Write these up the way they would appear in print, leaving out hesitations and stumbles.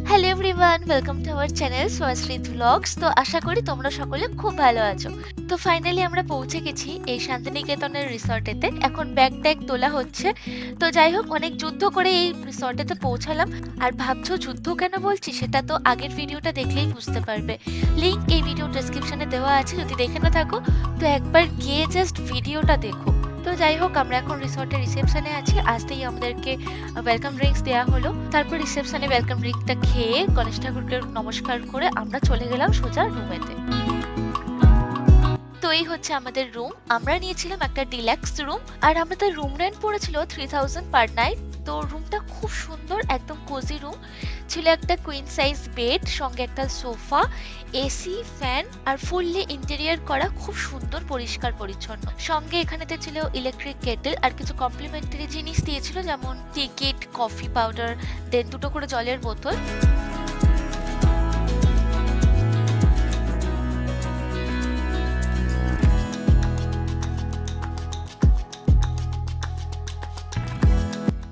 Hello everyone, welcome to our channel Swashree vlogs. তো আশা করি তোমরা সকলে খুব ভালো আছো। তো ফাইনালি আমরা পৌঁছে গেছি এই শান্তিনিকেতনের রিসর্টেতে। এখন ব্যাগ ট্যাগ তোলা হচ্ছে। তো যাই হোক, অনেক যুদ্ধ করে এই রিসর্টেতে পৌঁছালাম। আর ভাবছো যুদ্ধ কেন বলছি, সেটা তো আগের ভিডিওটা দেখলেই বুঝতে পারবে। লিংক এই ভিডিও ডেসক্রিপশনে দেওয়া আছে, যদি দেখে না থাকো তো একবার গিয়ে জাস্ট ভিডিওটা দেখো। তো যাই হোক, আমরা এখন রিসর্টের রিসেপশনে আছি। আসতেই আমাদেরকে ওয়েলকাম ড্রিঙ্কস দেওয়া হলো। তারপর রিসেপশনে ওয়েলকাম ড্রিঙ্কটা খেয়ে গণেশ ঠাকুরকে নমস্কার করে আমরা চলে গেলাম সোজা রুমেতে। তো এই হচ্ছে আমাদের রুম। আমরা নিয়েছিলাম একটা ডিলাক্স রুম, আর আমাদের রুম রেন্ট পড়েছিল 3000 পার নাইট। তো রুমটা খুব সুন্দর, একদম কোজি রুম ছিল। একটা কুইন সাইজ বেড, সঙ্গে একটা সোফা, এসি, ফ্যান, আর ফুললি ইন্টেরিয়র করা, খুব সুন্দর পরিষ্কার পরিচ্ছন্ন। সঙ্গে এখানেতে ছিল ইলেকট্রিক কেটেল আর কিছু কমপ্লিমেন্টারি জিনিস দিয়েছিল, যেমন টিকিট, কফি পাউডার, দেন দুটো করে জলের বোতল।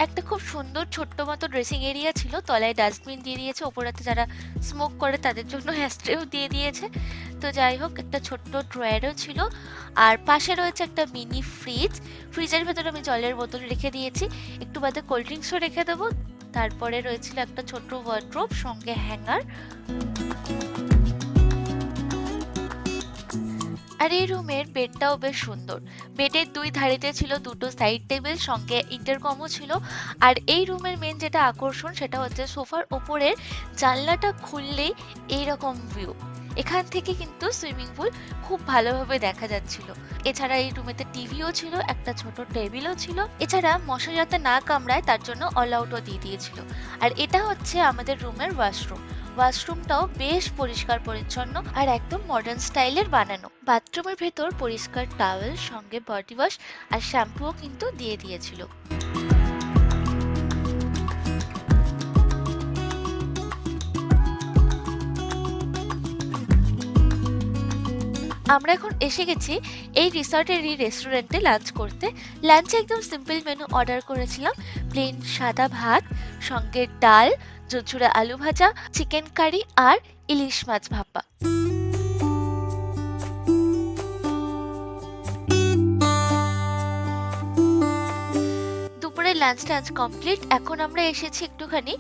একটা খুব সুন্দর ছোট্ট মতো ড্রেসিং এরিয়া ছিল, তলায় ডাস্টবিন দিয়ে দিয়েছে, ওপরাতে যারা স্মোক করে তাদের জন্য হ্যাস্ট্রেও দিয়ে দিয়েছে। তো যাই হোক, একটা ছোট্ট ড্রয়ারও ছিল, আর পাশে রয়েছে একটা মিনি ফ্রিজ। ফ্রিজের ভেতরে আমি জলের বোতল রেখে দিয়েছি, একটু বাদে কোল্ড ড্রিঙ্কসও রেখে দেবো। তারপরে রয়েছিল একটা ছোট্ট ওয়ার্ড্রোব, সঙ্গে হ্যাঙ্গার। আর এই রুমের বেডটাও বেশ সুন্দর। বেডের দুই ধারেতে ছিল দুটো সাইড টেবিল, সঙ্গে ইন্টারকমও ছিল। আর এই রুমের মেন যেটা আকর্ষণ, সেটা হচ্ছে সোফার ওপরের জানলাটা খুললেই এইরকম ভিউ। এখান থেকে কিন্তু সুইমিং পুল খুব ভালোভাবে দেখা যাচ্ছিল। এছাড়া এই রুমেতে টিভিও ছিল, একটা ছোট টেবিলও ছিল। এছাড়া মশা যাতে না কামড়ায় তার জন্য অল আউটও দিয়ে দিয়েছিল। আর এটা হচ্ছে আমাদের রুমের ওয়াশরুম। ওয়াশরুমটাও বেশ পরিষ্কার পরিচ্ছন্ন আর একদম মডার্ন স্টাইলের বানানো। বাথরুমের ভেতর পরিষ্কার টাওয়েল, সঙ্গে বডি ওয়াশ আর শ্যাম্পুও কিন্তু দিয়ে দিয়েছিল। আমরা এখন এসে গেছি এই রিসর্টেরই রেস্টুরেন্টে লাঞ্চ করতে। লাঞ্চে একদম সিম্পল মেনু অর্ডার করেছিলাম। প্লেন সাদা ভাত, সঙ্গে ডাল, ঝুরঝুরে আলু ভাজা, চিকেন কারি আর ইলিশ মাছ ভাপা। দুপুরে লাঞ্চ টাঞ্চ কমপ্লিট। এখন আমরা এসেছি একটুখানি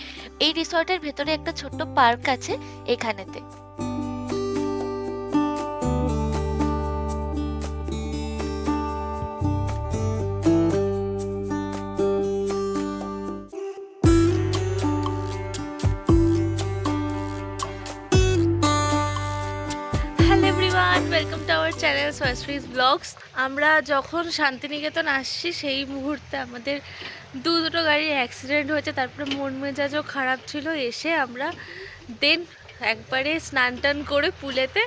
এই রিসর্টের ভেতরে একটা ছোট্ট পার্ক আছে এখানেতে। Hello everyone, welcome to our channel Swashree's vlogs. আমরা যখন শান্তিনিকেতন আসছি সেই মুহূর্তে আমাদের দুটো গাড়ির অ্যাক্সিডেন্ট হয়েছে। তারপরে মন মেজাজও খারাপ ছিল। এসে আমরা দেন একবারে স্নান টান করে পুলেতে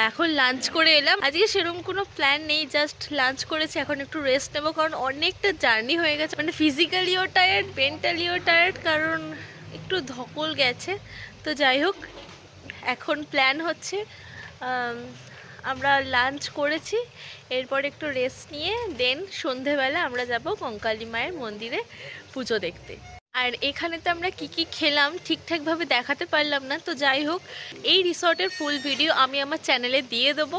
এখন লাঞ্চ করে এলাম। আজকে সেরকম কোনো প্ল্যান নেই, জাস্ট লাঞ্চ করেছি। এখন একটু রেস্ট নেবো, কারণ অনেকটা জার্নি হয়ে গেছে। মানে ফিজিক্যালিও টায়ার্ড, মেন্টালিও টায়ার্ড, কারণ একটু ধকল গেছে। তো যাই হোক, এখন প্ল্যান হচ্ছে আমরা লাঞ্চ করেছি, এরপর একটু রেস্ট নিয়ে দেন সন্ধেবেলা আমরা যাব কঙ্কালী মায়ের মন্দিরে পুজো দেখতে। আর এখানেতে আমরা কি কি খেলাম ঠিকঠাকভাবে দেখাতে পারলাম না। তো যাই হোক, এই রিসর্টের ফুল ভিডিও আমি আমার চ্যানেলে দিয়ে দেবো,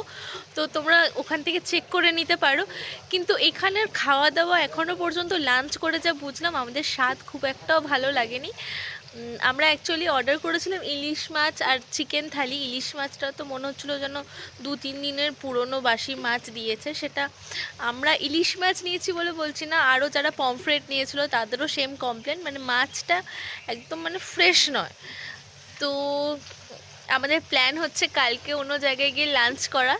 তো তোমরা ওখান থেকে চেক করে নিতে পারো। কিন্তু এখানের খাওয়া দাওয়া এখনও পর্যন্ত লাঞ্চ করে যা বুঝলাম, আমাদের স্বাদ খুব একটাও ভালো লাগেনি। আমরা অ্যাকচুয়ালি অর্ডার করেছিলাম ইলিশ মাছ আর চিকেন থালি। ইলিশ মাছটা তো মনে হচ্ছিলো যেন 2-3 দিনের পুরনো বাসি মাছ দিয়েছে। সেটা আমরা ইলিশ মাছ নিয়েছি বলে বলছি না, আরও যারা পমফ্রেট নিয়েছিল তাদেরও সেম কমপ্লেন, মানে মাছটা একদম মানে ফ্রেশ নয়। তো আমাদের প্ল্যান হচ্ছে কালকে অন্য জায়গায় গিয়ে লাঞ্চ করা।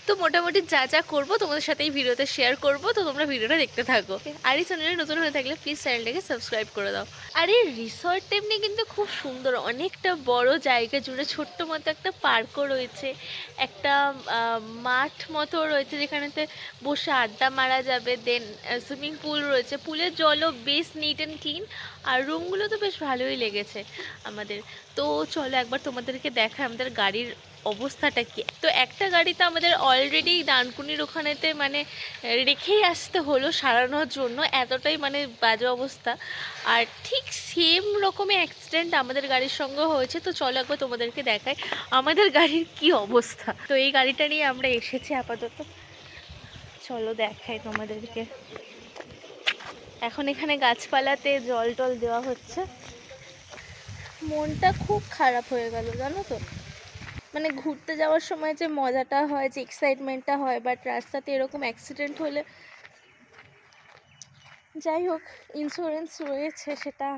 তো মোটামুটি যা যা করবো তোমাদের সাথে এই ভিডিওতে শেয়ার করবো, তো তোমরা ভিডিওটা দেখতে থাকো। আর এই চ্যানেলে নতুন হয়ে থাকলে প্লিজ চ্যানেলটাকে সাবস্ক্রাইব করে দাও। আর এই রিসর্ট এমনি কিন্তু খুব সুন্দর, অনেকটা বড় জায়গা জুড়ে ছোট্ট মতো একটা পার্কও রয়েছে, একটা মাঠ মতো রয়েছে যেখানেতে বসে আড্ডা মারা যাবে। দেন সুইমিং পুল রয়েছে, পুলের জলও বেশ নিট অ্যান্ড ক্লিন, আর রুমগুলো তো বেশ ভালোই লেগেছে আমাদের। তো চলো একবার তোমাদেরকে দেখায় আমাদের গাড়ির অবস্থাটা কি। তো একটা গাড়ি তো আমাদের অলরেডি ডানকুনির ওখানেতে মানে রেখেই আসতে হলো সারানোর জন্য, এতটাই মানে বাজে অবস্থা। আর ঠিক সেম রকমের অ্যাক্সিডেন্ট আমাদের গাড়ির সঙ্গে হয়েছে। তো চলো একবার তোমাদেরকে দেখাই আমাদের গাড়ির কি অবস্থা। তো এই গাড়িটা নিয়ে আমরা এসেছি আপাতত, চলো দেখাই তোমাদেরকে। এখন এখানে গাছপালাতে জল টল দেওয়া হচ্ছে। মনটা খুব খারাপ হয়ে গেল জানো তো, মানে ঘুরতে যাওয়ার সময় যে মজাটা হয়, যে এক্সাইটমেন্টটা হয়, বাট রাস্তাতে এরকম অ্যাক্সিডেন্ট হলে, যাই হোক ইন্স্যুরেন্স রয়েছে, সেটা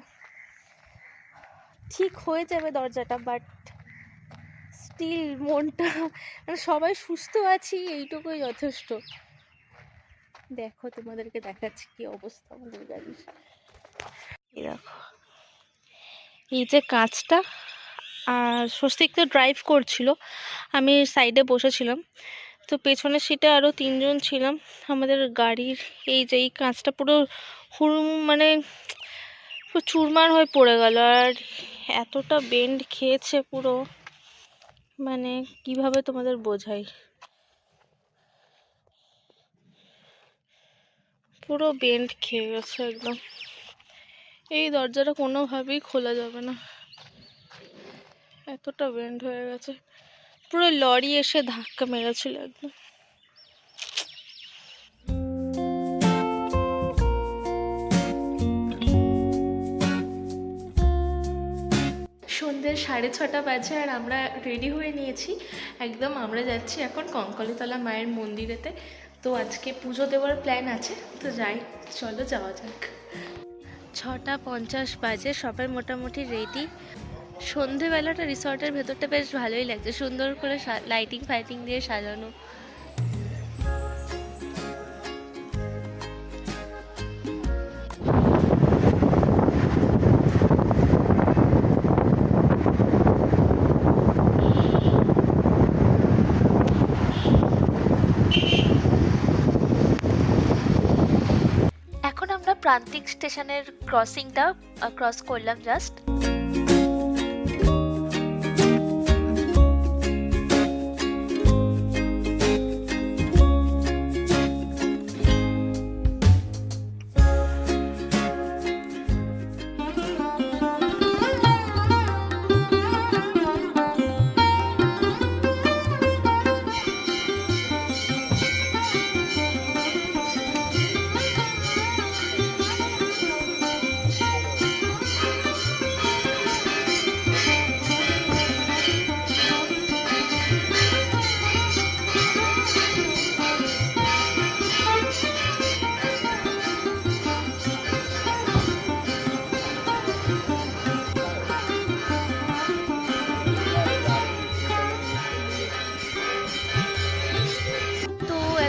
ঠিক হয়ে যাবে দরজাটা, বাট স্টিল মনটা, মানে সবাই সুস্থ আছি এইটুকুই যথেষ্ট। দেখো তোমাদেরকে দেখাচ্ছি কি অবস্থা আমাদের গাড়ির। এই দেখো, এই যে কাঁচটা, আর স্বস্তিক তো ড্রাইভ করছিল, আমি সাইডে বসেছিলাম। তো পেছনের সিটে আরও 3 জন ছিলাম। আমাদের গাড়ির এই যে এই কাঁচটা পুরো হুড়ুম মানে পুরো চুরমার হয়ে পড়ে গেল, আর এতটা বেন্ড খেয়েছে পুরো, মানে কিভাবে তোমাদের বোঝাই, পুরো বেন্ড খেয়ে গেছে একদম। এই দরজাটা কোনোভাবেই খোলা যাবে না, এতটা বেন্ড হয়ে গেছে। পুরো লরি এসে ধাক্কা মেরেছিল একদম। সন্ধ্যে 6:30 বাজে, আর আমরা রেডি হয়ে নিয়েছি একদম। আমরা যাচ্ছি এখন কঙ্কালীতলা মায়ের মন্দিরেতে। তো আজকে পুজো দেওয়ার প্ল্যান আছে, তো যাই, চলো যাওয়া যাক। 6:50 বাজে, সবাই মোটামুটি রেডি। সন্ধেবেলাটা রিসর্টের ভেতরটা বেশ ভালোই লাগছে, সুন্দর করে লাইটিং ফাইটিং দিয়ে সাজানো। এখন আমরা প্রান্তিক স্টেশনের ক্রসিংটা ক্রস করলাম জাস্ট।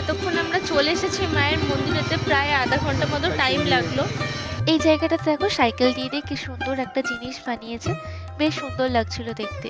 এতক্ষণ আমরা চলে এসেছি মায়ের মন্দিরেতে, প্রায় আধা ঘন্টা মতো টাইম লাগলো। এই জায়গাটাতে দেখো সাইকেল দিয়ে কি সুন্দর একটা জিনিস বানিয়েছে, বেশ সুন্দর লাগছিল দেখতে।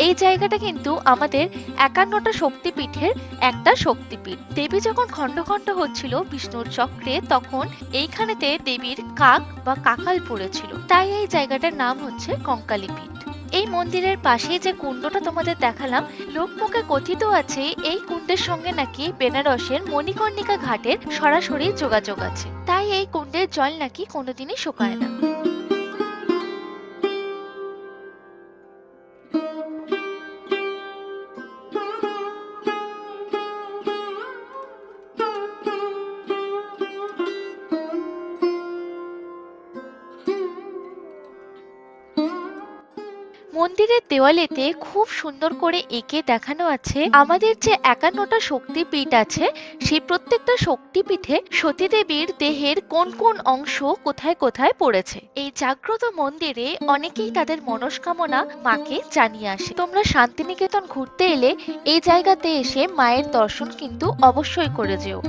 এই জায়গাটা কিন্তু আমাদের 51টা শক্তিপীঠের একটা শক্তিপীঠ। দেবী যখন খণ্ড খণ্ড হচ্ছিল বিষ্ণুর চক্রে, তখন এইখানেতে দেবীর কাক বা কাকাল পড়েছিল, তাই এই জায়গাটার নাম হচ্ছে কঙ্কালী পীঠ। এই মন্দিরের পাশে যে কুণ্ডটা তোমাদের দেখালাম, লোকমুখে কথিত আছে এই কুণ্ডের সঙ্গে নাকি বেনারসের মণিকর্ণিকা ঘাটের সরাসরি যোগাযোগ আছে, তাই এই কুণ্ডের জল নাকি কোনোদিনই শুকায় না। মন্দিরের দেওয়ালেতে খুব সুন্দর করে এঁকে দেখানো আছে আমাদের যে ৫১টা শক্তিপীঠ আছে সেই প্রত্যেকটা শক্তিপীঠে সতীদেবীর দেহের কোন কোন অংশ কোথায় কোথায় পড়েছে। এই জাগ্রত মন্দিরে অনেকেই তাদের মনস্কামনা মাকে জানিয়ে আসে। তোমরা শান্তিনিকেতন ঘুরতে এলে এই জায়গাতে এসে মায়ের দর্শন কিন্তু অবশ্যই করে যেও।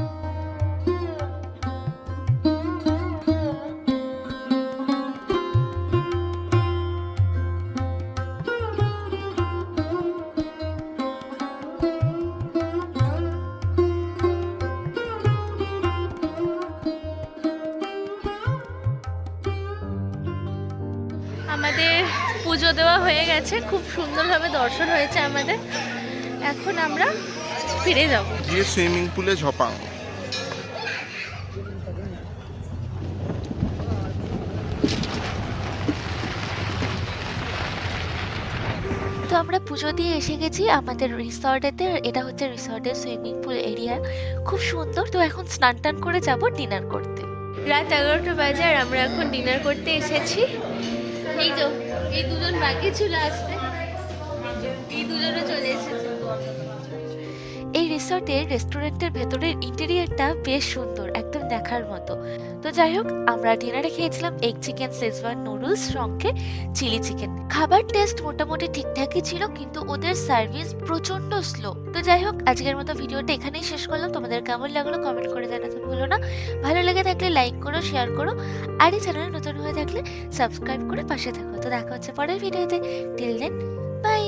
আমাদের পুজো দেওয়া হয়ে গেছে, খুব সুন্দরভাবে দর্শন হয়েছে আমাদের। এখন আমরা ফিরে যাব। গিয়ে সুইমিং পুলে ঝপাং। তো আমরা পুজো দিয়ে এসে গেছি আমাদের রিসর্টেতে। এটা হচ্ছে রিসর্টের সুইমিং পুল এরিয়া, খুব সুন্দর। তো এখন স্নান টান করে যাব ডিনার করতে। রাত 11টা বাজে আর আমরা এখন ডিনার করতে এসেছি। এই তো এই দুজন বাকি ছিল আসতে, এই দুজনও চলে এসেছে। এই রিসর্টের রেস্টুরেন্টের ভেতরের ইন্টেরিয়রটা বেশ সুন্দর, একদম দেখার মতো। তো যাই হোক, আমরা ডিনারে খেয়েছিলাম এগ চিকেন শেজওয়ান নুডলস সঙ্গে চিলি চিকেন। খাবার টেস্ট মোটামুটি ঠিকঠাকই ছিল, কিন্তু ওদের সার্ভিস প্রচন্ড স্লো। তো যাই হোক, আজকের মতো ভিডিওটা এখানেই শেষ করলাম। তোমাদের কেমন লাগলো কমেন্ট করে জানাতে ভুলো না। ভালো লেগে থাকলে লাইক করো, শেয়ার করো, আর এই চ্যানেলে নতুন হয়ে থাকলে সাবস্ক্রাইব করে পাশে থাকো। তো দেখা হচ্ছে পরের ভিডিওতে। Till then, by.